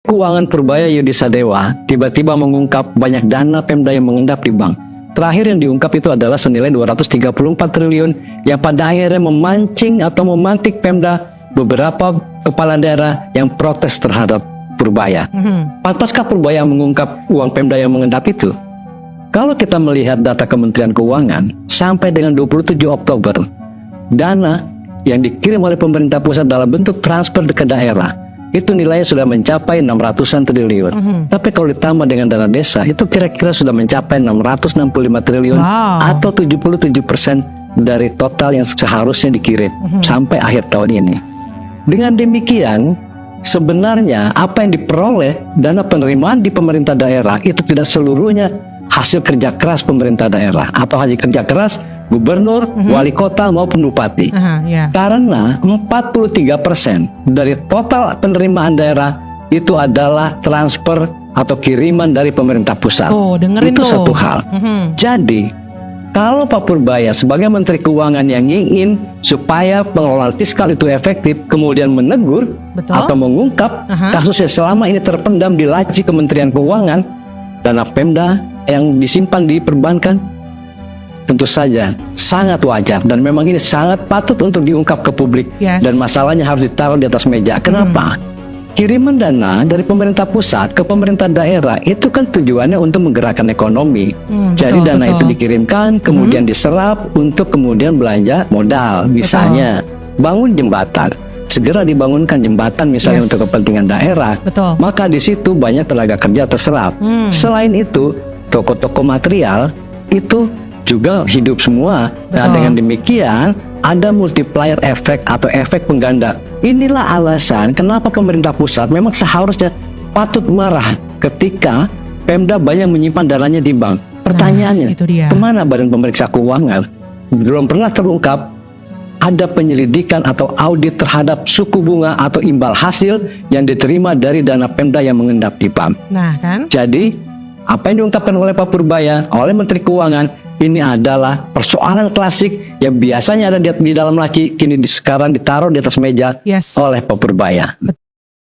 Keuangan Purbaya Yudisadewa tiba-tiba mengungkap banyak dana Pemda yang mengendap di bank. Terakhir yang diungkap itu adalah senilai 234 triliun yang pada akhirnya memancing atau memantik Pemda beberapa kepala daerah yang protes terhadap Purbaya. Pantaskah Purbaya mengungkap uang Pemda yang mengendap itu? Kalau kita melihat data Kementerian Keuangan, sampai dengan 27 Oktober, dana yang dikirim oleh pemerintah pusat dalam bentuk transfer ke daerah, itu nilainya sudah mencapai 600-an triliun. Tapi kalau ditambah dengan dana desa, itu kira-kira sudah mencapai 665 triliun atau 77% dari total yang seharusnya dikirim sampai akhir tahun ini. Dengan demikian, sebenarnya apa yang diperoleh dana penerimaan di pemerintah daerah itu tidak seluruhnya hasil kerja keras pemerintah daerah atau hasil kerja keras gubernur, wali kota maupun bupati. Karena 43% dari total penerimaan daerah itu adalah transfer atau kiriman dari pemerintah pusat. Itu satu hal. Jadi kalau Pak Purbaya sebagai Menteri Keuangan yang ingin supaya pengelolaan fiskal itu efektif, kemudian menegur atau mengungkap kasusnya selama ini terpendam di laci Kementerian Keuangan, dana Pemda yang disimpan di perbankan, tentu saja sangat wajar dan memang ini sangat patut untuk diungkap ke publik. Dan masalahnya harus ditaruh di atas meja. Kenapa? Kiriman dana dari pemerintah pusat ke pemerintah daerah itu kan tujuannya untuk menggerakkan ekonomi. Jadi dana itu dikirimkan, kemudian diserap untuk kemudian belanja modal. Misalnya bangun jembatan, segera dibangunkan jembatan misalnya untuk kepentingan daerah. Maka di situ banyak tenaga kerja terserap. Selain itu, toko-toko material itu juga hidup semua. Nah, dengan demikian ada multiplier efek atau efek pengganda. Inilah alasan kenapa pemerintah pusat memang seharusnya patut marah ketika Pemda banyak menyimpan dananya di bank. Pertanyaannya, kemana Badan Pemeriksa Keuangan? Belum pernah terungkap ada penyelidikan atau audit terhadap suku bunga atau imbal hasil yang diterima dari dana Pemda yang mengendap di bank. Jadi apa yang diungkapkan oleh Pak Purbaya, oleh Menteri Keuangan, ini adalah persoalan klasik yang biasanya ada di dalam laci, kini sekarang ditaruh di atas meja oleh Pak Purbaya.